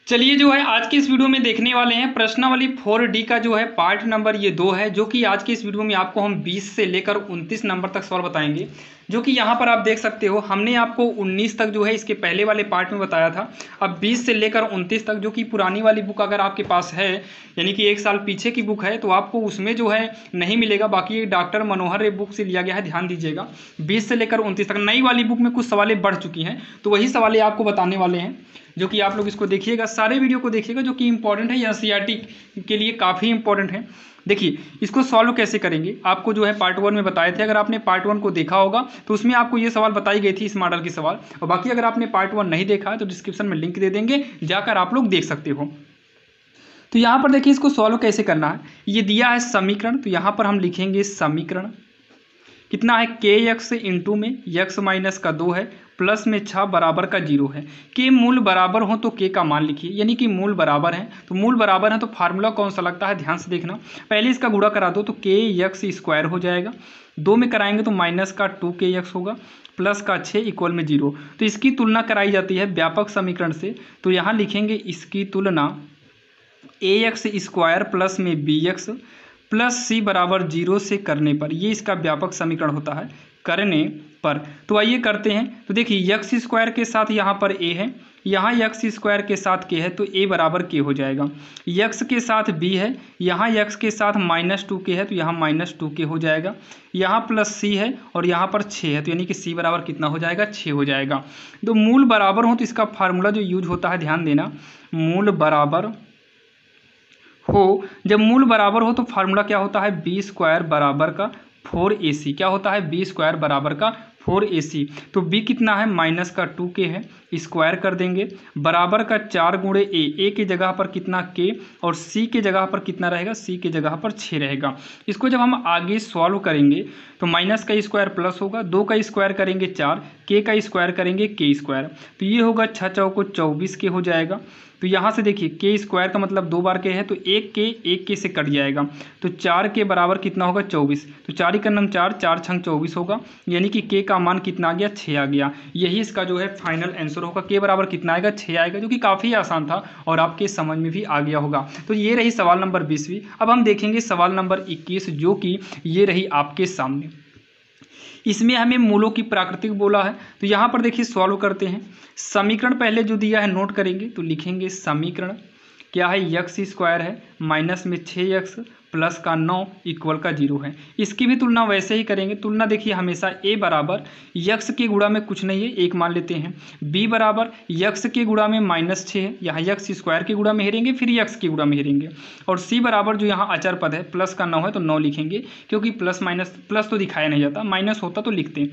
चलिए जो है आज की इस वीडियो में देखने वाले हैं प्रश्नावली 4D का जो है पार्ट नंबर ये 2 है, जो कि आज की इस वीडियो में आपको हम 20 से लेकर 29 नंबर तक सवाल बताएंगे। जो कि यहाँ पर आप देख सकते हो हमने आपको 19 तक जो है इसके पहले वाले पार्ट में बताया था। अब 20 से लेकर 29 तक जो कि पुरानी वाली बुक अगर आपके पास है, यानी कि 1 साल पीछे की बुक है, तो आपको उसमें जो है नहीं मिलेगा। बाकी डॉक्टर मनोहर रे बुक से लिया गया है, ध्यान दीजिएगा। 20 से लेकर 29 तक नई वाली बुक में कुछ सवालें बढ़ चुकी हैं, तो वही सवालें आपको बताने वाले हैं, जो कि आप लोग इसको देखिएगा, सारे वीडियो को देखिएगा, जो कि इंपॉर्टेंट है, एनसीईआरटी के लिए काफ़ी इंपॉर्टेंट है। देखिए इसको सॉल्व कैसे करेंगे, आपको जो है पार्ट 1 में बताए थे। अगर आपने पार्ट 1 को देखा होगा तो उसमें आपको ये सवाल बताई गई थी, इस मॉडल की सवाल। और बाकी अगर आपने पार्ट 1 नहीं देखा है तो डिस्क्रिप्शन में लिंक दे देंगे, जाकर आप लोग देख सकते हो। तो यहाँ पर देखिए इसको सॉल्व कैसे करना है। ये दिया है समीकरण, तो यहाँ पर हम लिखेंगे समीकरण कितना है, के एक्स इंटू में यक्स माइनस का 2 है, प्लस में 6 बराबर का 0 है। के मूल बराबर हो तो के का मान लिखिए, यानी कि मूल बराबर है, तो मूल बराबर है तो फार्मूला कौन सा लगता है, ध्यान से देखना। पहले इसका गुणा करा दो तो के यक्स स्क्वायर हो जाएगा, 2 में कराएंगे तो माइनस का 2 यक्स होगा, प्लस का 6 इक्वल में 0। तो इसकी तुलना कराई जाती है व्यापक समीकरण से, तो यहाँ लिखेंगे इसकी तुलना ए एक्स स्क्वायर प्लस में बी एक्स प्लस सी बराबर 0 से करने पर, ये इसका व्यापक समीकरण होता है करने पर। तो आइए करते हैं। तो देखिए यक्स स्क्वायर के साथ यहाँ पर ए है, यहाँ यक्स स्क्वायर के साथ के है, तो ए बराबर के हो जाएगा। यक्स के साथ बी है, यहाँ यक्स के साथ -2 है, तो यहाँ -2 हो जाएगा। यहाँ प्लस सी है और यहाँ पर 6 है, तो यानी कि सी बराबर कितना हो जाएगा, 6 हो जाएगा। तो मूल बराबर हो तो इसका फार्मूला जो यूज होता है, ध्यान देना, मूल बराबर हो, जब मूल बराबर हो तो फार्मूला क्या होता है, बी स्क्वायर बराबर का 4ac। क्या होता है, बी स्क्वायर बराबर का 4ac। तो b कितना है, माइनस का 2k है, स्क्वायर कर देंगे, बराबर का 4 गुणे ए की जगह पर कितना k, और c के जगह पर कितना रहेगा, c के जगह पर 6 रहेगा। इसको जब हम आगे सॉल्व करेंगे तो माइनस का स्क्वायर प्लस होगा, 2 का स्क्वायर करेंगे 4, k का स्क्वायर करेंगे k स्क्वायर, तो ये होगा 6 चौको 24 के हो जाएगा। तो यहाँ से देखिए के स्क्वायर का मतलब 2 बार के है, तो एक के से कट जाएगा, तो 4 के बराबर कितना होगा, 24। तो 4 ही का नम 4, 4 छंग 24 होगा, यानी कि के का मान कितना आ गया, 6 आ गया। यही इसका जो है फाइनल आंसर होगा। के बराबर कितना आएगा, 6 आएगा, जो कि काफ़ी आसान था और आपके समझ में भी आ गया होगा। तो ये रही सवाल नंबर 20वीं। अब हम देखेंगे सवाल नंबर 21, जो कि ये रही आपके सामने। इसमें हमें मूलों की प्राकृतिक बोला है, तो यहाँ पर देखिए सॉल्व करते हैं। समीकरण पहले जो दिया है नोट करेंगे, तो लिखेंगे समीकरण क्या है, यक्स स्क्वायर है, माइनस में 6x प्लस का 9 इक्वल का 0 है। इसकी भी तुलना वैसे ही करेंगे। तुलना देखिए हमेशा a बराबर यक्स के गुणा में कुछ नहीं है, 1 मान लेते हैं, b बराबर यक्स के गुणा में -6 है, यहाँ यक्स स्क्वायर के गुणा में हेरेंगे, फिर यक्स के गुणा में हेरेंगे, और c बराबर जो यहाँ अचर पद है प्लस का 9 है, तो 9 लिखेंगे, क्योंकि प्लस माइनस प्लस तो दिखाया नहीं जाता, माइनस होता तो लिखते हैं।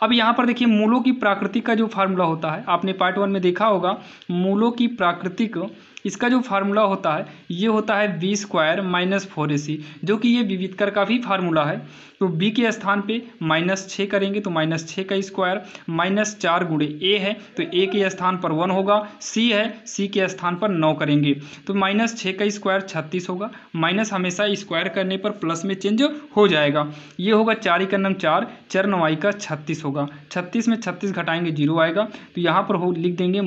अब यहाँ पर देखिए मूलों की प्राकृतिक का जो फार्मूला होता है, आपने पार्ट 1 में देखा होगा, मूलों की प्राकृतिक इसका जो फार्मूला होता है ये होता है बी स्क्वायर माइनस 4ac, जो कि ये विविधकर का भी फार्मूला है। तो b के स्थान पे -6 करेंगे तो -6 का स्क्वायर, -4 गुणे a है, तो a के स्थान पर 1 होगा, c है, c के स्थान पर 9 करेंगे, तो -6 का स्क्वायर 36 होगा, माइनस हमेशा स्क्वायर करने पर प्लस में चेंज हो जाएगा। ये होगा 4 का नम 4, 4 9 का 36 होगा, 36 में 36 घटाएंगे 0 आएगा। तो यहाँ पर हो लिख देंगे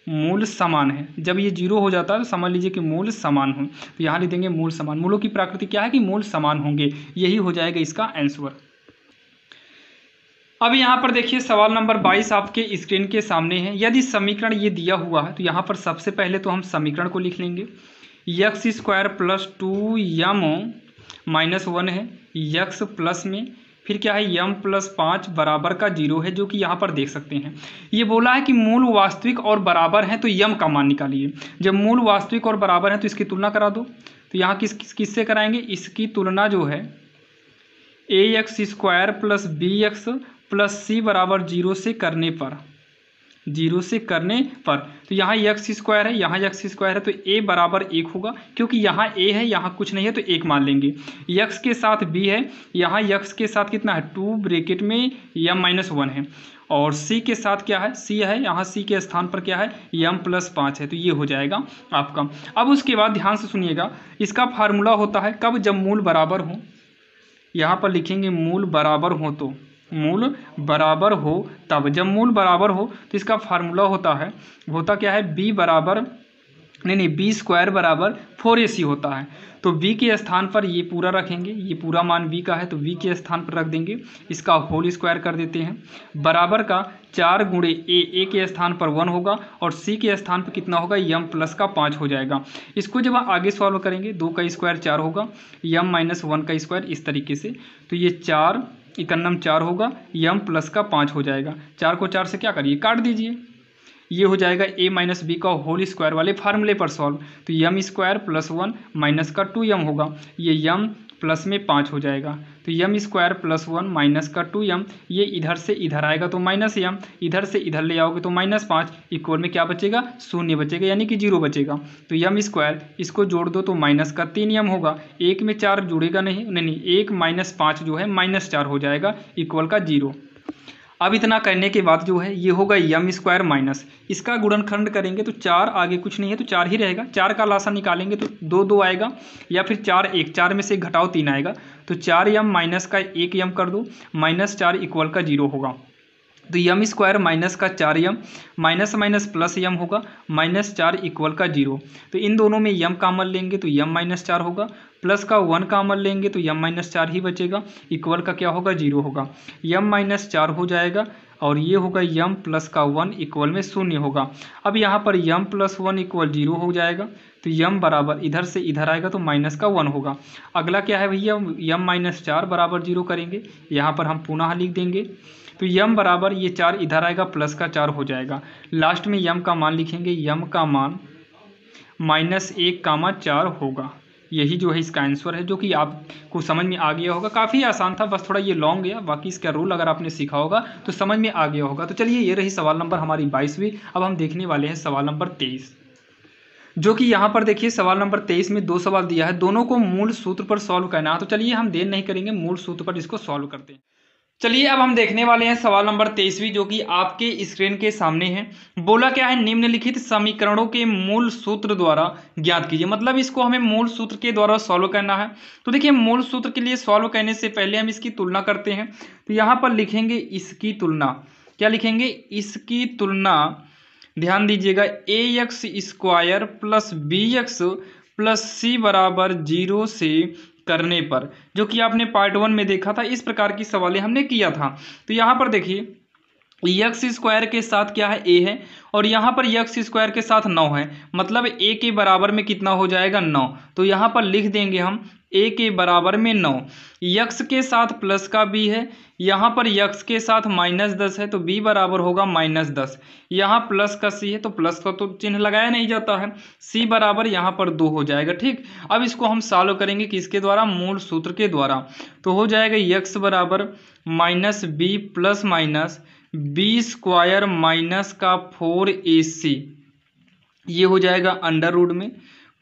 मूल समान है। जब ये 0 हो जाता है तो समझ लीजिए कि मूल समान हो, तो यहाँ लिख देंगे मूल समान। मूलों की प्रकृति क्या है कि मूल समान होंगे, यही हो जाएगा इसका आंसर। अब यहाँ पर देखिए सवाल नंबर 22 आपके स्क्रीन के सामने है। यदि समीकरण ये दिया हुआ है तो यहाँ पर सबसे पहले तो हम समीकरण को लिख लेंगे, यक्स स्क्वायर प्लस 2m -1 है, यक्स प्लस में फिर क्या है m प्लस 5 बराबर का 0 है, जो कि यहाँ पर देख सकते हैं। ये बोला है कि मूल वास्तविक और बराबर है तो m का मान निकालिए। जब मूल वास्तविक और बराबर है तो इसकी तुलना करा दो, तो यहाँ किससे कराएंगे, इसकी तुलना जो है A X square plus B X plus C बराबर 0 से करने पर, तो यहाँ यक्स स्क्वायर है, यहाँ यक्स स्क्वायर है, तो a बराबर 1 होगा, क्योंकि यहाँ a है, यहाँ कुछ नहीं है, तो 1 मान लेंगे। यक्स के साथ b है, यहाँ यक्स के साथ कितना है, 2 ब्रैकेट में m-1 है, और c के साथ क्या है, c है, यहाँ c के स्थान पर क्या है, m प्लस 5 है, तो ये हो जाएगा आपका। अब उसके बाद ध्यान से सुनिएगा, इसका फार्मूला होता है कब, जब मूल बराबर हो। यहाँ पर लिखेंगे मूल बराबर हो तो, मूल बराबर हो तब। जब मूल बराबर हो तो इसका फार्मूला होता क्या है, b बराबर b स्क्वायर बराबर 4ac होता है। तो v के स्थान पर ये पूरा रखेंगे, ये पूरा मान v का है तो v के स्थान पर रख देंगे, इसका होल स्क्वायर कर देते हैं। बराबर का 4 गुणे a के स्थान पर 1 होगा और c के स्थान पर कितना होगा, m प्लस का 5 हो जाएगा। इसको जब आगे सॉल्व करेंगे 2 का स्क्वायर 4 होगा, m माइनस 1 का स्क्वायर इस तरीके से, तो ये 4 इकन्नम 4 होगा, m प्लस का 5 हो जाएगा। 4 को 4 से क्या करिए, काट दीजिए, ये हो जाएगा a माइनस बी का होल स्क्वायर वाले फार्मूले पर सॉल्व। तो m स्क्वायर प्लस 1 माइनस का 2m होगा, ये m प्लस में 5 हो जाएगा। तो m स्क्वायर प्लस 1 माइनस का 2m, ये इधर से इधर आएगा तो माइनस m, इधर से इधर ले आओगे तो माइनस 5, इक्वल में क्या बचेगा, 0 बचेगा, यानी कि 0 बचेगा। तो m स्क्वायर इसको जोड़ दो तो माइनस का 3m होगा, 1 में 4 जुड़ेगा नहीं, 1 माइनस 5 जो है माइनस 4 हो जाएगा, इक्वल का 0। अब इतना करने के बाद जो है ये होगा m स्क्वायर माइनस, इसका गुणनखंड करेंगे तो 4 आगे कुछ नहीं है तो 4 ही रहेगा, 4 का लासा निकालेंगे तो 2 आएगा, या फिर 4 में से घटाओ 3 आएगा, तो 4m माइनस का 1m कर दो, माइनस 4 इक्वल का 0 होगा। तो m स्क्वायर माइनस का 4m minus minus plus m होगा, माइनस 4 इक्वल का 0। तो इन दोनों में m कॉमन लेंगे तो m माइनस 4 होगा, प्लस का 1 कॉमन लेंगे तो m माइनस 4 ही बचेगा, इक्वल का क्या होगा, 0 होगा। m माइनस 4 हो जाएगा और ये होगा m प्लस का 1 इक्वल में 0 होगा। अब यहाँ पर m प्लस 1 इक्वल 0 हो जाएगा, तो m बराबर इधर से इधर आएगा तो माइनस का 1 होगा। अगला क्या है भैया, m माइनस 4 बराबर 0 करेंगे, यहाँ पर हम पुनः लिख देंगे, तो m बराबर ये 4 इधर आएगा प्लस का 4 हो जाएगा। लास्ट में m का मान लिखेंगे, m का मान माइनस 1,4 होगा। यही जो है इसका आंसर है, जो कि आपको समझ में आ गया होगा। काफ़ी आसान था, बस थोड़ा ये लॉन्ग गया, बाकी इसका रूल अगर आपने सीखा होगा तो समझ में आ गया होगा। तो चलिए, ये रही सवाल नंबर हमारी 22वीं। अब हम देखने वाले हैं सवाल नंबर 23, जो कि यहाँ पर देखिए सवाल नंबर 23 में 2 सवाल दिया है, दोनों को मूल सूत्र पर सॉल्व करना है। तो चलिए हम देर नहीं करेंगे, मूल सूत्र पर इसको सॉल्व करते हैं। चलिए अब हम देखने वाले हैं सवाल नंबर 23वीं, जो कि आपके स्क्रीन के सामने है। बोला क्या है, निम्नलिखित समीकरणों के मूल सूत्र द्वारा ज्ञात कीजिए। मतलब इसको हमें मूल सूत्र के द्वारा सॉल्व करना है। तो देखिए, मूल सूत्र के लिए सॉल्व करने से पहले हम इसकी तुलना करते हैं। तो यहाँ पर लिखेंगे इसकी तुलना, क्या लिखेंगे, इसकी तुलना। ध्यान दीजिएगा, ax square plus bx plus c बराबर 0 से करने पर, जो कि आपने पार्ट 1 में देखा था, इस प्रकार की सवालें हमने किया था। तो यहाँ पर देखिए, एक्स स्क्वायर के साथ क्या है, a है, और यहाँ पर एक्स स्क्वायर के साथ 9 है, मतलब a के बराबर में कितना हो जाएगा, 9। तो यहाँ पर लिख देंगे हम a के बराबर में 9। x के साथ प्लस का b है, यहाँ पर x के साथ माइनस 10 है तो b बराबर होगा माइनस 10। यहाँ प्लस का c है तो प्लस का तो चिन्ह लगाया नहीं जाता है, c बराबर यहाँ पर 2 हो जाएगा। ठीक, अब इसको हम सॉल्व करेंगे किसके द्वारा, मूल सूत्र के द्वारा। तो हो जाएगा x बराबर minus b plus minus b square minus का 4ac, ये हो जाएगा अंडर रूट में,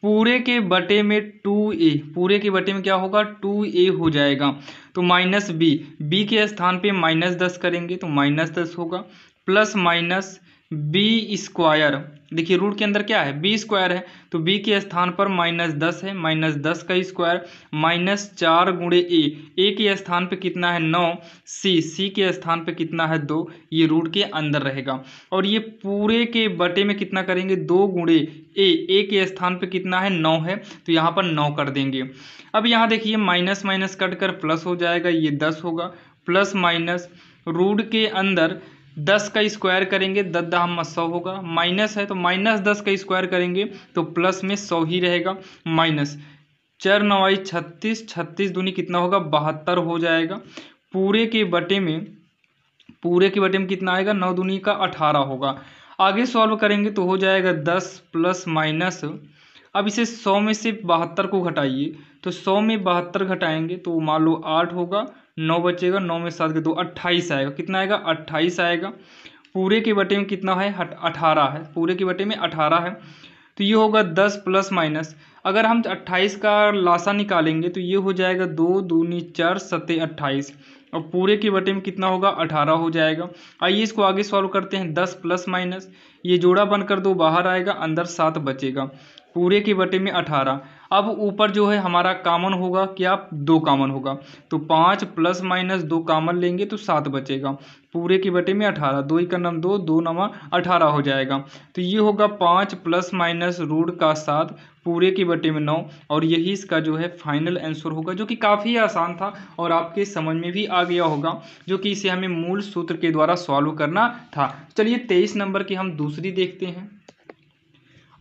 पूरे के बटे में 2a, पूरे के बटे में क्या होगा, 2a हो जाएगा। तो माइनस b के स्थान पे माइनस 10 करेंगे तो माइनस 10 होगा, प्लस माइनस b स्क्वायर, देखिए रूट के अंदर क्या है, b स्क्वायर है, तो b के स्थान पर माइनस 10 है, माइनस 10 का स्क्वायर, माइनस 4 गुणे a के स्थान पे कितना है 9, c के स्थान पे कितना है 2, ये रूट के अंदर रहेगा। और ये पूरे के बटे में कितना करेंगे, 2 गुणे a के स्थान पे कितना है 9 है, तो यहाँ पर 9 कर देंगे। अब यहाँ देखिए, माइनस माइनस कट कर प्लस हो जाएगा, ये 10 होगा, प्लस माइनस रूट के अंदर 10 का स्क्वायर करेंगे, 10 हम 100 होगा, माइनस है तो माइनस 10 का स्क्वायर करेंगे तो प्लस में 100 ही रहेगा, माइनस 4 9 36, 36 दूनी कितना होगा, 72 हो जाएगा। पूरे के बटे में कितना आएगा, 9 दूनी का 18 होगा। आगे सॉल्व करेंगे तो हो जाएगा 10 प्लस माइनस, अब इसे 100 में से 72 को घटाइए, तो 100 में 72 घटाएंगे तो मान लो 8 होगा, 9 बचेगा, 9 में 7 के 2 28 आएगा, कितना आएगा, 28 आएगा। पूरे के बटे में कितना है, 18 है, पूरे के बटे में 18 है, तो ये होगा 10 प्लस माइनस, अगर हम 28 का लासा निकालेंगे तो ये हो जाएगा 2 दूनी 4 सत्ते 28 और पूरे के बटे में कितना होगा 18 हो जाएगा। आइए इसको आगे सॉल्व करते हैं। 10 प्लस माइनस ये जोड़ा बनकर 2 बाहर आएगा, अंदर 7 बचेगा, पूरे के बटे में 18। अब ऊपर जो है हमारा कॉमन होगा, क्या 2 कॉमन होगा, तो 5 प्लस माइनस 2 कॉमन लेंगे तो 7 बचेगा, पूरे के बटे में 18, 2 का नम 2, 2 नमा 18 हो जाएगा। तो ये होगा 5 प्लस माइनस रूट का 7 पूरे के बटे में 9 और यही इसका जो है फाइनल आंसर होगा, जो कि काफ़ी आसान था और आपके समझ में भी आ गया होगा, जो कि इसे हमें मूल सूत्र के द्वारा सॉल्व करना था। चलिए 23 नंबर की हम दूसरी देखते हैं।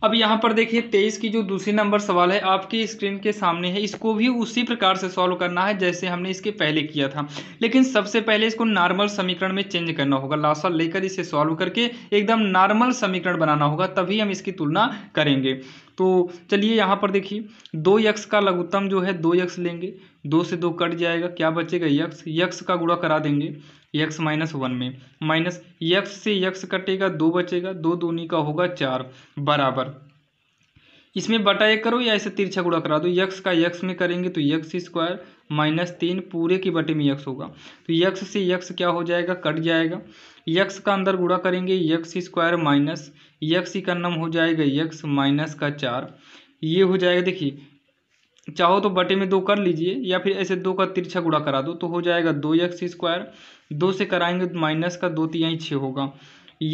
अब यहाँ पर देखिए 23 की जो दूसरी नंबर सवाल है आपकी स्क्रीन के सामने है। इसको भी उसी प्रकार से सॉल्व करना है जैसे हमने इसके पहले किया था, लेकिन सबसे पहले इसको नॉर्मल समीकरण में चेंज करना होगा। लासा लेकर इसे सॉल्व करके एकदम नॉर्मल समीकरण बनाना होगा, तभी हम इसकी तुलना करेंगे। तो चलिए यहाँ पर देखिए 2x का लघुत्तम जो है 2x लेंगे, 2 से 2 कट जाएगा, क्या बचेगा x का गुणा करा देंगे x माइनस 1 में, माइनस x से x कटेगा 2 बचेगा, 2 दूनी का होगा 4 बराबर, इसमें बटा 1 करो या ऐसे तिरछा गुणा करा दो, x का x में करेंगे तो x स्क्वायर माइनस 3 पूरे के बटे में x होगा, तो x से x क्या हो जाएगा कट जाएगा, x का अंदर गुणा करेंगे x स्क्वायर माइनस x का नम हो जाएगा x माइनस का 4, ये हो जाएगा। देखिए चाहो तो बटे में 2 कर लीजिए या फिर ऐसे 2 का तिरछा गुणा करा दो तो हो जाएगा 2x स्क्वायर, 2 से कराएंगे तो माइनस का 2 तिहाई 6 होगा,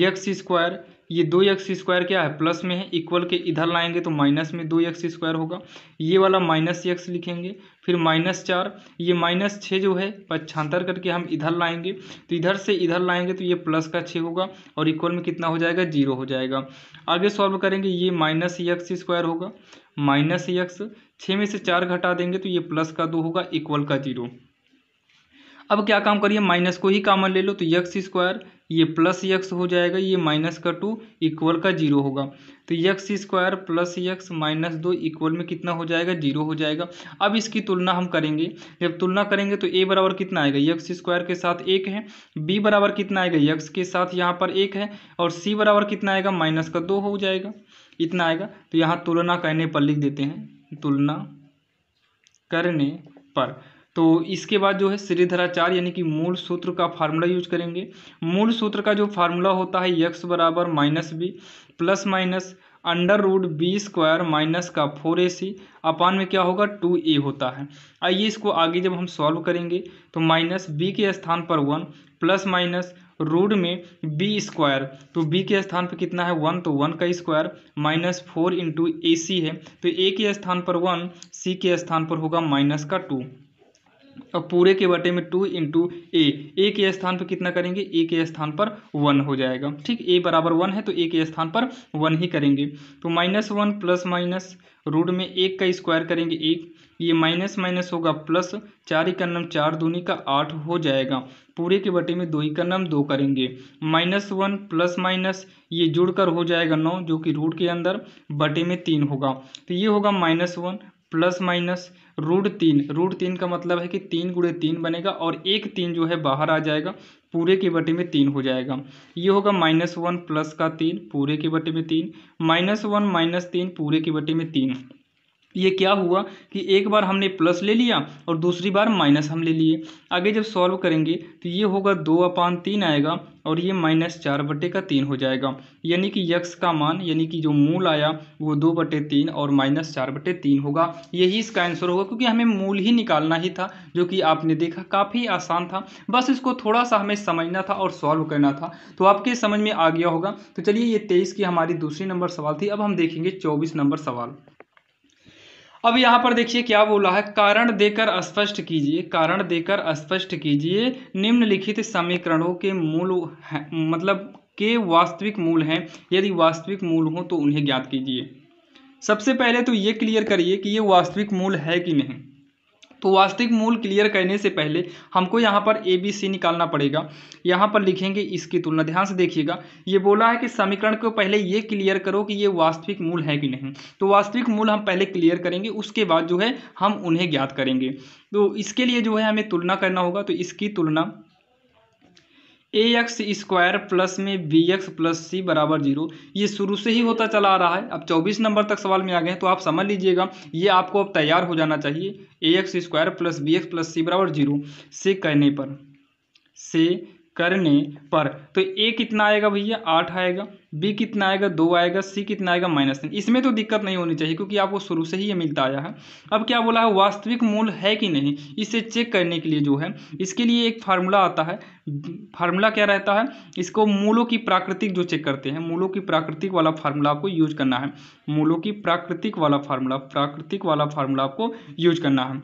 x स्क्वायर, ये 2x स्क्वायर क्या है प्लस में है, इक्वल के इधर लाएंगे तो माइनस में 2x स्क्वायर होगा, ये वाला माइनस x लिखेंगे, फिर माइनस 4, ये माइनस 6 जो है पक्षांतर करके हम इधर लाएंगे तो इधर से इधर लाएंगे तो ये प्लस का 6 होगा और इक्वल में कितना हो जाएगा 0 हो जाएगा। आगे सॉल्व करेंगे, ये माइनस x स्क्वायर होगा, माइनस x 6 में से 4 घटा देंगे तो ये प्लस का 2 होगा, इक्वल का 0। अब क्या काम करिए माइनस को ही कॉमन ले लो तो x स्क्वायर ये प्लस x हो जाएगा, ये माइनस का 2 इक्वल का 0 होगा, तो x square plus x minus 2 equal में कितना हो जाएगा 0 हो जाएगा। अब इसकी तुलना हम करेंगे, जब तुलना करेंगे तो a बराबर कितना आएगा x स्क्वायर के साथ 1 है, b बराबर कितना आएगा x के साथ यहाँ पर 1 है और c बराबर कितना आएगा माइनस का 2 हो जाएगा, इतना आएगा। तो यहाँ तुलना करने पर लिख देते हैं, तुलना करने पर। तो इसके बाद जो है श्रीधराचार्य यानी कि मूल सूत्र का फार्मूला यूज करेंगे। मूल सूत्र का जो फार्मूला होता है x बराबर minus b plus minus under root b square minus का 4ac अपान में क्या होगा 2a होता है। आइए इसको आगे जब हम सॉल्व करेंगे तो माइनस b के स्थान पर 1 प्लस माइनस रूट में बी स्क्वायर, तो b के स्थान पर कितना है 1 तो 1 का स्क्वायर माइनस 4 इंटू ac है, तो a के स्थान पर 1 c के स्थान पर होगा माइनस का 2 और पूरे के बटे में 2 इंटू ए के स्थान पर कितना करेंगे ए के स्थान पर 1 हो जाएगा। ठीक, ए बराबर 1 है तो ए के स्थान पर 1 ही करेंगे, तो माइनस 1 प्लस माइनस रूट में 1 का स्क्वायर करेंगे 1, ये माइनस माइनस होगा प्लस, 4 का नम 4 दूनी का 8 हो जाएगा, पूरे के बटे में 2 का नम 2 करेंगे, माइनस 1 प्लस माइनस ये जुड़कर हो जाएगा 9 जो कि रूट के अंदर बटे में 3 होगा, तो ये होगा माइनस 1 प्लस माइनस रूट 3 का मतलब है कि 3 गुणे 3 बनेगा और एक 3 जो है बाहर आ जाएगा, पूरे के बटे में 3 हो जाएगा। ये होगा माइनस 1 प्लस का 3 पूरे के बटे में 3 माइनस 1 माइनस 3 पूरे के बटे में 3। ये क्या हुआ कि एक बार हमने प्लस ले लिया और दूसरी बार माइनस हम ले लिए। आगे जब सॉल्व करेंगे तो ये होगा 2/3 आएगा और ये माइनस 4/3 हो जाएगा, यानी कि x का मान यानी कि जो मूल आया वो 2/3 और माइनस 4/3 होगा। यही इसका आंसर होगा क्योंकि हमें मूल ही निकालना ही था, जो कि आपने देखा काफ़ी आसान था, बस इसको थोड़ा सा हमें समझना था और सॉल्व करना था, तो आपके समझ में आ गया होगा। तो चलिए ये 23 की हमारी दूसरी नंबर सवाल थी। अब हम देखेंगे 24 नंबर सवाल। अब यहाँ पर देखिए क्या बोला है, कारण देकर स्पष्ट कीजिए, कारण देकर स्पष्ट कीजिए निम्नलिखित समीकरणों के मूल मतलब के वास्तविक मूल हैं, यदि वास्तविक मूल हो तो उन्हें ज्ञात कीजिए। सबसे पहले तो ये क्लियर करिए कि ये वास्तविक मूल है कि नहीं। तो वास्तविक मूल क्लियर करने से पहले हमको यहाँ पर ए बी सी निकालना पड़ेगा। यहाँ पर लिखेंगे इसकी तुलना, ध्यान से देखिएगा, ये बोला है कि समीकरण को पहले ये क्लियर करो कि ये वास्तविक मूल है कि नहीं। तो वास्तविक मूल हम पहले क्लियर करेंगे, उसके बाद जो है हम उन्हें ज्ञात करेंगे। तो इसके लिए जो है हमें तुलना करना होगा, तो इसकी तुलना ax² प्लस में bx प्लस c बराबर 0, ये शुरू से ही होता चला आ रहा है। अब 24 नंबर तक सवाल में आ गए हैं तो आप समझ लीजिएगा ये आपको अब तैयार हो जाना चाहिए। ax² plus bx plus c बराबर 0 से करने पर तो a कितना आएगा भैया 8 आएगा, b कितना आएगा 2 आएगा, c कितना आएगा -3। इसमें तो दिक्कत नहीं होनी चाहिए क्योंकि आपको शुरू से ही ये मिलता आया है। अब क्या बोला है वास्तविक मूल है कि नहीं, इसे चेक करने के लिए जो है इसके लिए एक फार्मूला आता है। फार्मूला क्या रहता है, इसको मूलों की प्राकृतिक जो चेक करते हैं, मूलों की प्राकृतिक वाला फार्मूला आपको यूज करना है। मूलों की प्राकृतिक वाला फार्मूला आपको यूज करना है।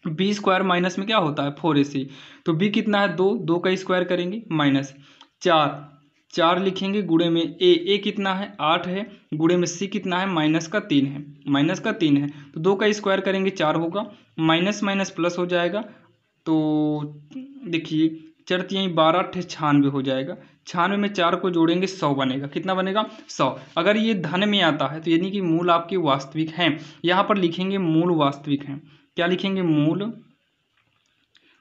b² माइनस में क्या होता है 4ac, तो b कितना है 2, 2 का स्क्वायर करेंगे -4 लिखेंगे, गुणे में a कितना है 8 है, गुणे में c कितना है -3 है, तो 2 का स्क्वायर करेंगे 4 होगा, माइनस माइनस प्लस हो जाएगा। तो देखिए 4 × 12 96 हो जाएगा, 96 में 4 को जोड़ेंगे 100 बनेगा। कितना बनेगा 100। अगर ये धन में आता है तो यानी कि मूल आपके वास्तविक हैं। यहाँ पर लिखेंगे मूल वास्तविक हैं। क्या लिखेंगे मूल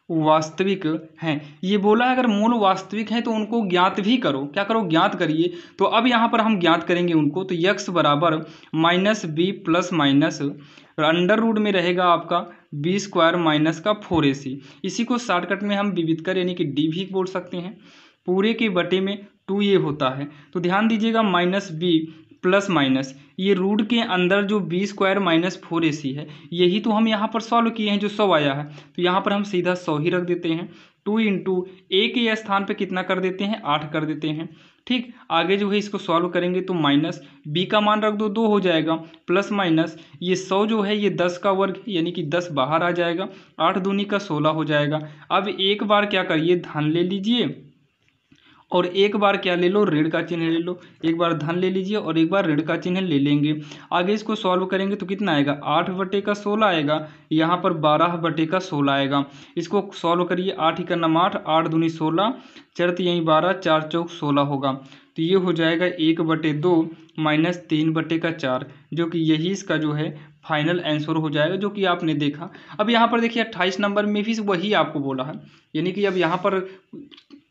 वास्तविक हैं। ये बोला है अगर मूल वास्तविक हैं तो उनको ज्ञात भी करो। क्या करो ज्ञात करिए। तो अब यहाँ पर हम ज्ञात करेंगे उनको, तो x बराबर -b plus minus under root में रहेगा आपका b² माइनस का 4ac। इसी को शॉर्टकट में हम विविधकर यानी कि d भी बोल सकते हैं। पूरे के बटे में 2a होता है, तो ध्यान दीजिएगा -b प्लस माइनस ये रूट के अंदर जो b² माइनस 4ac है यही तो हम यहाँ पर सॉल्व किए हैं जो 100 आया है, तो यहाँ पर हम सीधा 100 ही रख देते हैं। 2 × a के स्थान पे कितना कर देते हैं 8 कर देते हैं। ठीक, आगे जो है इसको सॉल्व करेंगे तो माइनस b का मान रख दो 2 हो जाएगा, प्लस माइनस ये 100 जो है ये 10 का वर्ग यानी कि 10 बाहर आ जाएगा, 8 दूनी का 16 हो जाएगा। अब एक बार क्या करिए धन ले लीजिए और एक बार क्या ले लो ऋण का चिन्ह ले लो। एक बार धन ले लीजिए और एक बार ऋण का चिन्ह ले लेंगे। आगे इसको सॉल्व करेंगे तो कितना आएगा 8/16 आएगा, यहाँ पर 12/16 आएगा। इसको सॉल्व करिए 8 ही का नाम 8, 8 दूनी 16, 4 यहीं 12, 4 चौक 16 होगा। तो ये हो जाएगा 1/2 माइनस 3/4, जो कि यही इसका जो है फाइनल आंसर हो जाएगा जो कि आपने देखा। अब यहाँ पर देखिए 28 नंबर में भी वही आपको बोला है, यानी कि अब यहाँ पर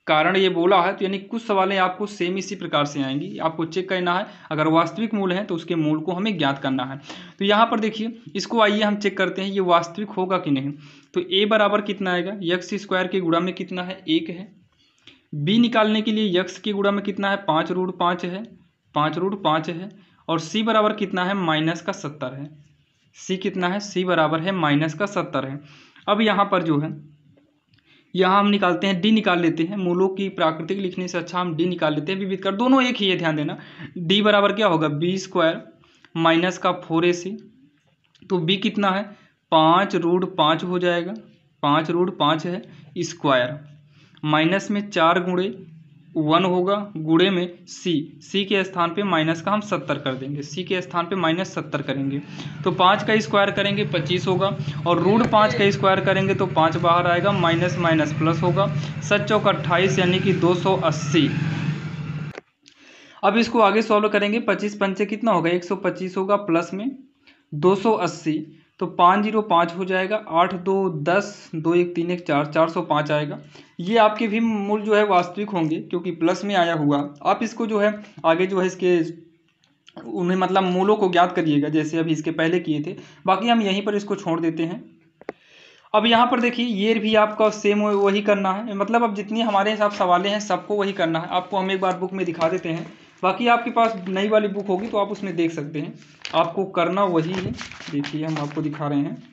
कारण ये बोला है तो यानी कुछ सवालें आपको सेम इसी प्रकार से आएंगी। आपको चेक करना है अगर वास्तविक मूल है तो उसके मूल को हमें ज्ञात करना है। तो यहाँ पर देखिए इसको आइए हम चेक करते हैं ये वास्तविक होगा कि नहीं। तो a बराबर कितना आएगा x² के गुणा में कितना है 1 है। b निकालने के लिए x के गुणा में कितना है 5√5 है, 5√5 है। और c बराबर कितना है -70 है। c कितना है c बराबर है -70 है। अब यहाँ पर जो है यहाँ हम निकालते हैं d निकाल लेते हैं। मूलों की प्राकृतिक लिखने से अच्छा हम d निकाल लेते हैं। विविध कर दोनों एक ही है, ध्यान देना। d बराबर क्या होगा b² माइनस का 4ac, तो b कितना है 5√5 हो जाएगा, 5√5 है स्क्वायर, माइनस में 4 गुणे 1 होगा, गुणे में c के स्थान पे माइनस का हम 70 कर देंगे, c के स्थान पे -70 करेंगे तो 5 का स्क्वायर करेंगे 25 होगा, और √5 का स्क्वायर करेंगे तो 5 बाहर आएगा, माइनस माइनस प्लस होगा, 7 चौक 28 यानी कि 280। अब इसको आगे सॉल्व करेंगे, 25 पंचे कितना होगा 125 होगा, प्लस में 280 तो 505 हो जाएगा, 8 2 10 2 1 3 1 4 405 आएगा। ये आपके भी मूल जो है वास्तविक होंगे क्योंकि प्लस में आया हुआ। आप इसको जो है आगे जो है इसके उन्हें मतलब मूलों को ज्ञात करिएगा जैसे अभी इसके पहले किए थे। बाकी हम यहीं पर इसको छोड़ देते हैं। अब यहाँ पर देखिए ये भी आपका सेम वही करना है, मतलब अब जितनी हमारे हिसाब सवालें हैं सबको वही करना है। आपको हम एक बार बुक में दिखा देते हैं, बाकी आपके पास नई वाली बुक होगी तो आप उसमें देख सकते हैं। आपको करना वही है, देखिए हम आपको दिखा रहे हैं।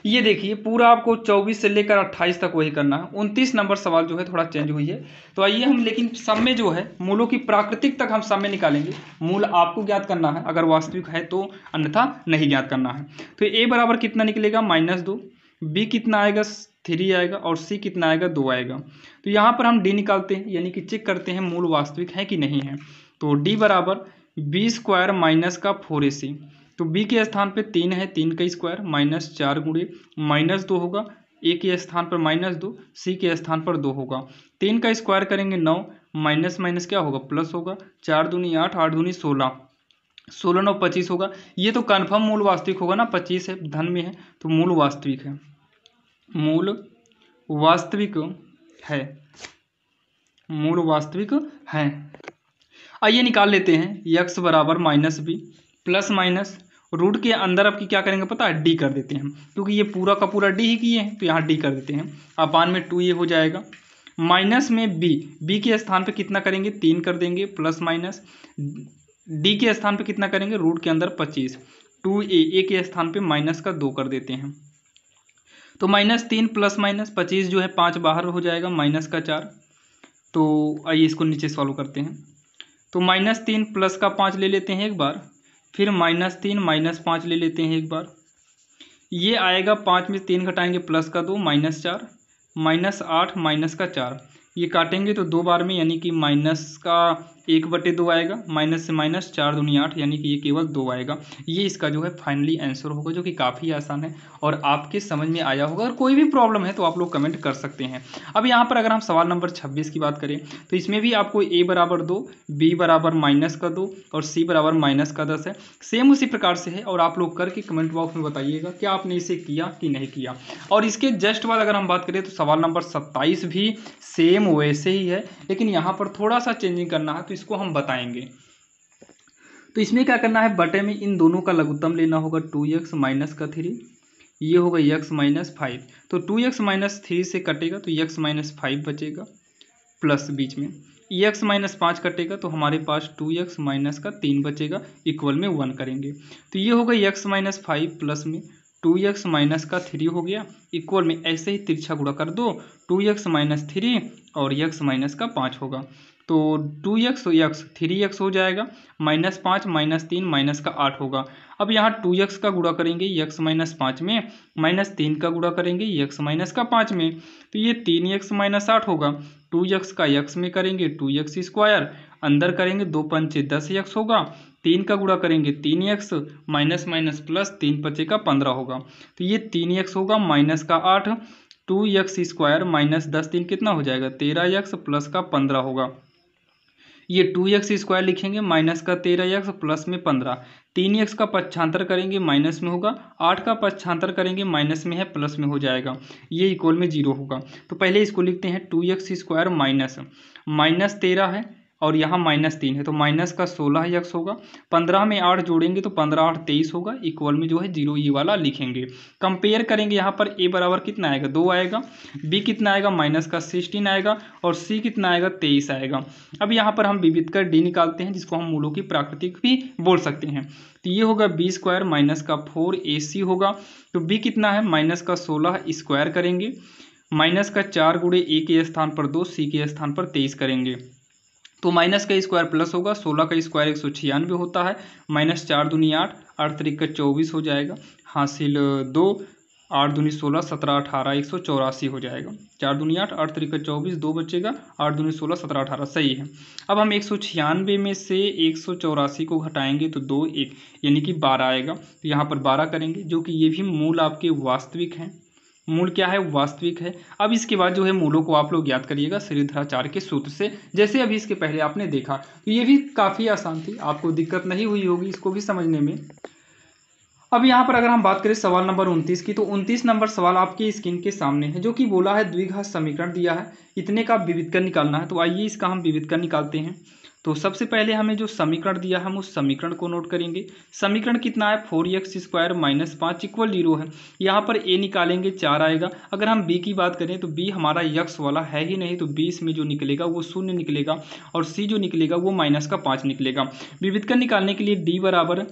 ये देखिए पूरा आपको 24 से लेकर 28 तक वही करना है। 29 नंबर सवाल जो है थोड़ा चेंज हुई है। तो आइए हम लेकिन सब में जो है मूलों की प्राकृतिक तक हम सब में निकालेंगे। मूल आपको ज्ञात करना है अगर वास्तविक है तो, अन्यथा नहीं ज्ञात करना है। तो a बराबर कितना निकलेगा -2, b कितना आएगा 3 आएगा, और c कितना आएगा 2 आएगा। तो यहाँ पर हम d निकालते हैं यानी कि चेक करते हैं मूल वास्तविक है कि नहीं है। तो d बराबर b² माइनस का 4ac, तो b के स्थान पे 3 है, 3 का स्क्वायर माइनस 4 गुणे -2 होगा, a के स्थान पर -2, c के स्थान पर 2 होगा। 3 का स्क्वायर करेंगे 9, माइनस माइनस क्या होगा प्लस होगा, 4 दूनी 8, 8 दूनी 16, 16 9 25 होगा। ये तो कन्फर्म मूल वास्तविक होगा ना, 25 है धन में है तो मूल वास्तविक है, मूल वास्तविक है। मूल वास्तविक हैं। आइए निकाल लेते हैं। यक्स बराबर minus b plus minus root के अंदर आपकी क्या करेंगे पता है, डी कर देते हैं, क्योंकि ये पूरा का पूरा डी ही किए हैं तो यहाँ डी कर देते हैं। अपान में 2 ये हो जाएगा, माइनस में बी के स्थान पे कितना करेंगे 3 कर देंगे, प्लस माइनस डी के स्थान पे कितना करेंगे रूट के अंदर 25, 2a के स्थान पे माइनस का 2 कर देते हैं। तो -3 प्लस माइनस 25 जो है 5 बाहर हो जाएगा, माइनस का 4। तो आइए इसको नीचे सॉल्व करते हैं। तो -3 प्लस का 5 ले लेते हैं एक बार, फिर -3 -5 ले लेते हैं एक बार। ये आएगा 5 में 3 घटाएंगे प्लस का 2 -4 -8 माइनस का 4। ये काटेंगे तो 2 बार में, यानी कि माइनस का 1/2 आएगा, माइनस से माइनस 4 दूनी 8, यानी कि ये केवल 2 आएगा। ये इसका जो है फाइनली आंसर होगा, जो कि काफ़ी आसान है और आपके समझ में आया होगा। और कोई भी प्रॉब्लम है तो आप लोग कमेंट कर सकते हैं। अब यहाँ पर अगर हम सवाल नंबर 26 की बात करें तो इसमें भी आपको a बराबर 2, b बराबर -2 और c बराबर -10 है। सेम उसी प्रकार से है और आप लोग करके कमेंट बॉक्स में बताइएगा कि आपने इसे किया कि नहीं किया। और इसके जस्ट बाद अगर हम बात करें तो सवाल नंबर 27 भी सेम वैसे ही है, लेकिन यहाँ पर थोड़ा सा चेंजिंग करना है तो इसको हम बताएंगे। तो इसमें क्या करना है, बटे में इन दोनों का लघुत्तम लेना होगा, 2x माइनस का 3, ये होगा x माइनस 5। तो 2x माइनस 3 से कटेगा तो x माइनस 5 बचेगा, प्लस बीच में x माइनस 5 कटेगा तो हमारे पास 2x माइनस का 3 बचेगा, इक्वल में 1 करेंगे तो ये होगा x माइनस 5 प्लस में 2x माइनस का 3 हो गया, इक्वल में ऐसे ही तिरछा गुणा कर दो, 2x माइनस 3 और x माइनस का 5 होगा। तो 2x तो x 3x हो जाएगा, -5 -3 माइनस का 8 होगा। अब यहाँ 2x का गुणा करेंगे x माइनस 5 में, -3 का गुणा करेंगे x माइनस का 5 में, तो ये 3x माइनस 8 होगा। 2x का x में करेंगे 2x स्क्वायर, अंदर करेंगे 2 पंचे 10x होगा, 3 का गुणा करेंगे 3x, माइनस माइनस प्लस 3 पंचे का 15 होगा, तो ये 3x होगा माइनस का 8, 2x स्क्वायर माइनस 10 3 कितना हो जाएगा 13x प्लस का 15 होगा। ये 2x स्क्वायर लिखेंगे माइनस का 13x प्लस में 15, 3x का पक्षांतर करेंगे माइनस में होगा, 8 का पक्षांतर करेंगे माइनस में है प्लस में हो जाएगा, ये इक्वल में 0 होगा। तो पहले इसको लिखते हैं 2x स्क्वायर माइनस 13 है और यहाँ -3 है तो माइनस का 16x होगा, 15 में 8 जोड़ेंगे तो 15 8 23 होगा, इक्वल में जो है 0 ये वाला लिखेंगे। कंपेयर करेंगे यहाँ पर a बराबर कितना आएगा 2 आएगा, b कितना आएगा माइनस का 16 आएगा और c कितना आएगा 23 आएगा। अब यहाँ पर हम विविध कर d निकालते हैं, जिसको हम मूलों की प्राकृतिक भी बोल सकते हैं। तो ये होगा b स्क्वायर माइनस का 4ac होगा, तो b कितना है माइनस का 16 स्क्वायर करेंगे, माइनस का 4 गुणे a के स्थान पर 2, c के स्थान पर 23 करेंगे तो माइनस का स्क्वायर प्लस होगा, 16 का स्क्वायर 196 होता है, -4 दूनी 8, 8 3 का 24 हो जाएगा, हासिल 2, 8 दूनी 16, 17 18 184 हो जाएगा, 4 दूनी 8, 8 3 का 24, 2 बचेगा, 8 दूनी 16, 17 18 सही है। अब हम 196 में से 184 को घटाएंगे तो 2 1 यानी कि 12 आएगा, तो यहाँ पर 12 करेंगे, जो कि ये भी मूल आपके वास्तविक हैं। मूल क्या है वास्तविक है। अब इसके बाद जो है मूलों को आप लोग याद करिएगा श्रीधराचार्य के सूत्र से, जैसे अभी इसके पहले आपने देखा, तो ये भी काफ़ी आसान थी, आपको दिक्कत नहीं हुई होगी इसको भी समझने में। अब यहाँ पर अगर हम बात करें सवाल नंबर 29 की, तो 29 नंबर सवाल आपकी स्क्रीन के सामने है, जो कि बोला है द्विघात समीकरण दिया है, इतने का विविधकर निकालना है। तो आइए इसका हम विविधकर निकालते हैं। तो सबसे पहले हमें जो समीकरण दिया है हम उस समीकरण को नोट करेंगे। समीकरण कितना है 4x स्क्वायर माइनस 5 इक्वल 0 है। यहाँ पर a निकालेंगे 4 आएगा। अगर हम b की बात करें तो b हमारा x वाला है ही नहीं, तो b इसमें जो निकलेगा वो 0 निकलेगा और c जो निकलेगा वो माइनस का 5 निकलेगा। विविधकर निकालने के लिए d बराबर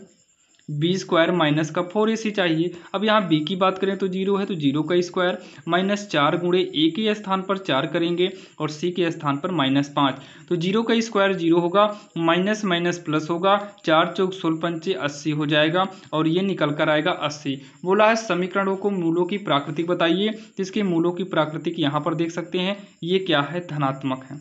बी स्क्वायर माइनस का 4ac चाहिए। अब यहाँ b की बात करें तो 0 है, तो 0 का स्क्वायर -4 गुणे a के स्थान पर 4 करेंगे और c के स्थान पर -5, तो 0 का स्क्वायर 0 होगा, माइनस माइनस प्लस होगा, 4 चौक 16 पंचे 80 हो जाएगा और ये निकल कर आएगा 80। बोला है समीकरणों को मूलों की प्राकृतिक बताइए, जिसके मूलों की प्राकृतिक यहाँ पर देख सकते हैं, ये क्या है धनात्मक है।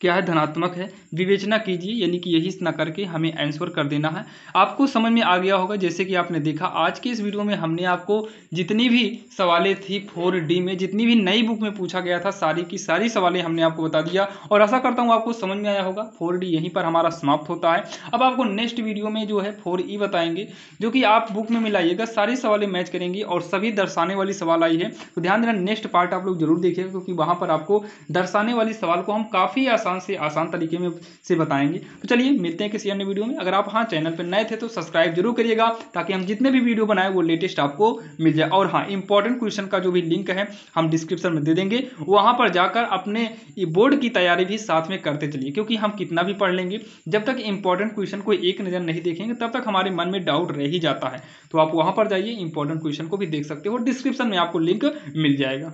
क्या है, धनात्मक है, विवेचना कीजिए, यानी कि यही ना करके हमें आंसर कर देना है। आपको समझ में आ गया होगा। जैसे कि आपने देखा आज के इस वीडियो में हमने आपको जितनी भी सवालें थी 4D में, जितनी भी नई बुक में पूछा गया था, सारी की सारी सवालें हमने आपको बता दिया और आशा करता हूँ आपको समझ में आया होगा। 4D यहीं पर हमारा समाप्त होता है। अब आपको नेक्स्ट वीडियो में जो है 4E बताएंगे, जो कि आप बुक में मिलाइएगा, सारी सवालें मैच करेंगी और सभी दर्शाने वाली सवाल आई है। तो ध्यान देना, नेक्स्ट पार्ट आप लोग जरूर देखिएगा, क्योंकि वहां पर आपको दर्शाने वाली सवाल को हम काफ़ी आसान से आसान तरीके में से बताएंगे। तो चलिए मिलते हैं किसी अन्य वीडियो में। अगर आप चैनल पर नए थे तो सब्सक्राइब जरूर करिएगा, ताकि हम जितने भी वीडियो बनाए वो लेटेस्ट आपको मिल जाए। और हाँ, इंपॉर्टेंट क्वेश्चन का जो भी लिंक है हम डिस्क्रिप्शन में दे देंगे, वहां पर जाकर अपने बोर्ड की तैयारी भी साथ में करते चलिए, क्योंकि हम कितना भी पढ़ लेंगे, जब तक इंपॉर्टेंट क्वेश्चन को एक नज़र नहीं देखेंगे तब तक हमारे मन में डाउट रह ही जाता है। तो आप वहां पर जाइए, इंपॉर्टेंट क्वेश्चन को भी देख सकते हो, डिस्क्रिप्शन में आपको लिंक मिल जाएगा।